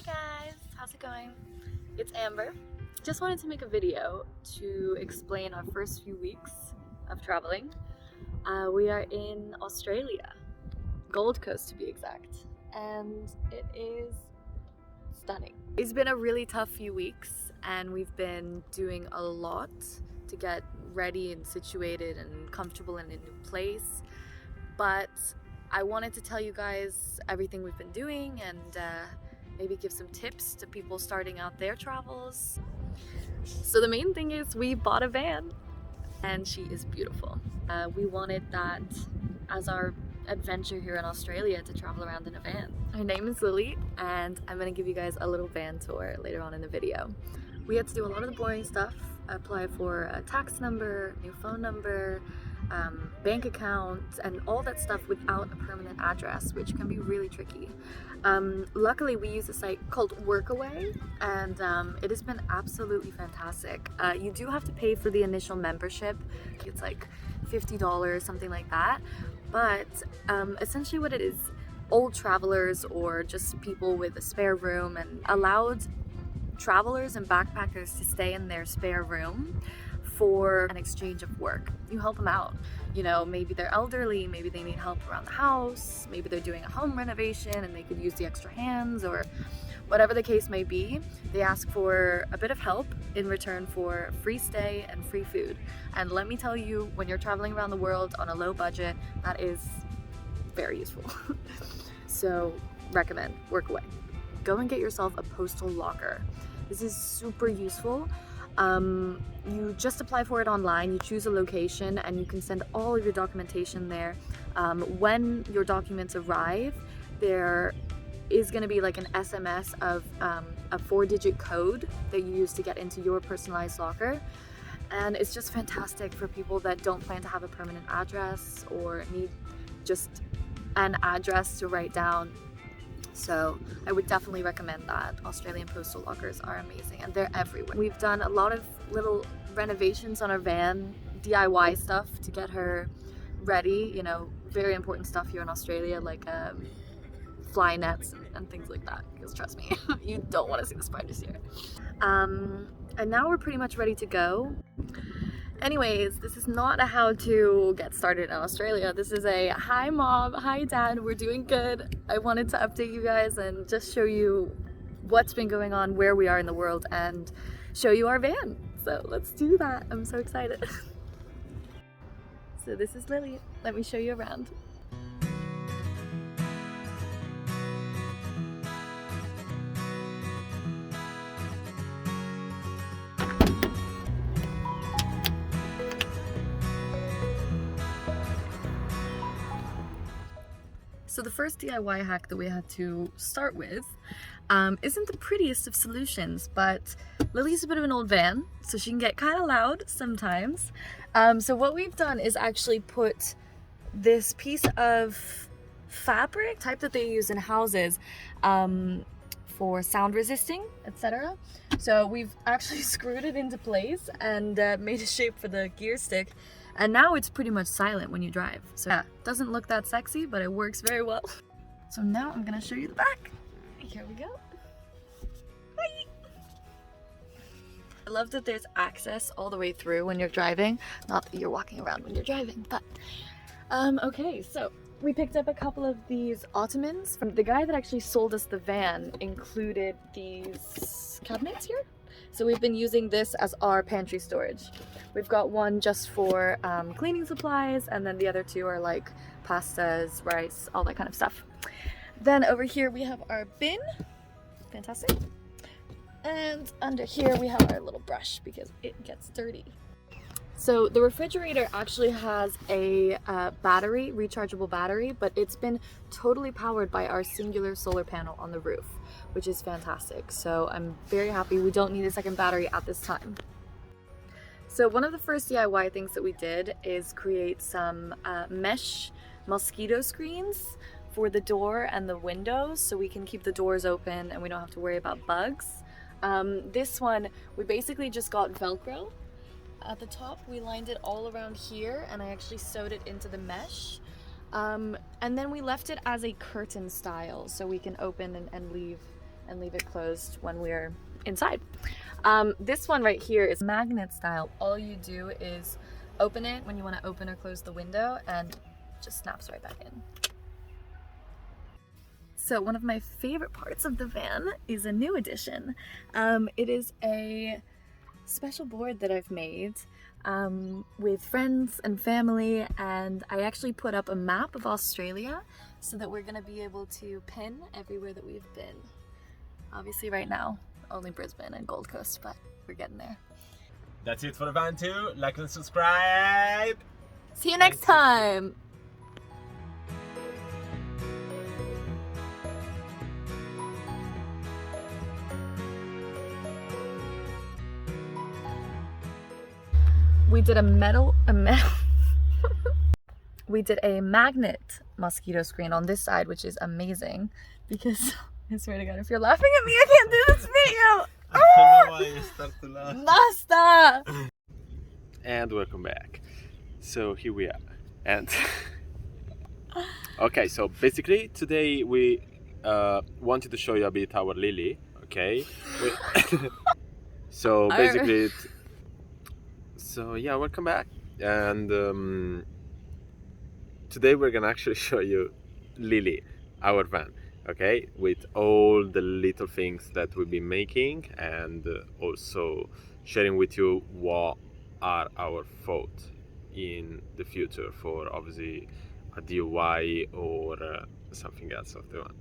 guys, how's it going? It's Amber. Just wanted to make a video to explain our first few weeks of traveling. We are in Australia, Gold Coast to be exact, and it is stunning. It's been a really tough few weeks and we've been doing a lot to get ready and situated and comfortable in a new place, but I wanted to tell you guys everything we've been doing and maybe give some tips to people starting out their travels. So the main thing is we bought a van and she is beautiful. We wanted that as our adventure here in Australia, to travel around in a van. Her name is Lily and I'm gonna give you guys a little van tour later on in the video. We had to do a lot of the boring stuff, apply for a tax number, new phone number, bank account, and all that stuff without a permanent address, which can be really tricky. Luckily we use a site called Workaway and it has been absolutely fantastic. You do have to pay for the initial membership. It's like $50, something like that, but essentially what it is, old travelers or just people with a spare room and allowed travelers and backpackers to stay in their spare room for an exchange of work. You help them out. You know, maybe they're elderly, maybe they need help around the house, maybe they're doing a home renovation and they could use the extra hands, or whatever the case may be. They ask for a bit of help in return for free stay and free food. And let me tell you, when you're traveling around the world on a low budget, that is very useful. So recommend Workaway. Go and get yourself a postal locker. This is super useful. You just apply for it online, you choose a location, and you can send all of your documentation there. When your documents arrive, there is going to be like an SMS of a 4-digit code that you use to get into your personalized locker. And it's just fantastic for people that don't plan to have a permanent address or need just an address to write down. So I would definitely recommend that. Australian postal lockers are amazing and they're everywhere. We've done a lot of little renovations on our van, DIY stuff to get her ready, you know, very important stuff here in Australia, like fly nets and things like that, because trust me, you don't want to see the spiders here. And now we're pretty much ready to go. Anyways, this is not a how to get started in Australia. This is a hi mom, hi dad, we're doing good. I wanted to update you guys and just show you what's been going on, where we are in the world, and show you our van. So let's do that. I'm so excited. So this is Lily. Let me show you around. So the first DIY hack that we had to start with isn't the prettiest of solutions, but Lily's a bit of an old van, so she can get kind of loud sometimes. So what we've done is actually put this piece of fabric, type that they use in houses, for sound resisting, etc. So we've actually screwed it into place and made a shape for the gear stick. And now it's pretty much silent when you drive. So yeah, doesn't look that sexy, but it works very well. So now I'm gonna show you the back. Here we go. Bye. I love that there's access all the way through when you're driving. Not that you're walking around when you're driving, but okay, so we picked up a couple of these ottomans. The guy that actually sold us the van included these cabinets here. So we've been using this as our pantry storage. We've got one just for cleaning supplies, and then the other two are like pastas, rice, all that kind of stuff. Then over here we have our bin, fantastic. And under here we have our little brush because it gets dirty. So the refrigerator actually has a battery, rechargeable battery, but it's been totally powered by our singular solar panel on the roof, which is fantastic. So I'm very happy we don't need a second battery at this time. So one of the first DIY things that we did is create some mesh mosquito screens for the door and the windows so we can keep the doors open and we don't have to worry about bugs. This one, we basically just got Velcro. At the top, we lined it all around here and I actually sewed it into the mesh. And then we left it as a curtain style so we can open and leave and leave it closed when we're inside. This one right here is magnet style. All you do is open it when you want to open or close the window and it just snaps right back in. So one of my favorite parts of the van is a new addition. It is a special board that I've made with friends and family, and I actually put up a map of Australia so that we're gonna be able to pin everywhere that we've been. Obviously right now, only Brisbane and Gold Coast, but we're getting there. That's it for the van too. Like and subscribe. See you next time! We did we did a magnet mosquito screen on this side, which is amazing because I swear to God, if you're laughing at me, I can't do this video. I don't know why you start to laugh. Basta! And welcome back. So here we are. And okay, so basically today we wanted to show you a bit our Lily. Okay. So basically. So yeah, welcome back, and today we're gonna actually show you Lily, our van, okay, with all the little things that we've been making, and also sharing with you what are our thoughts in the future for obviously a DIY or something else of the one.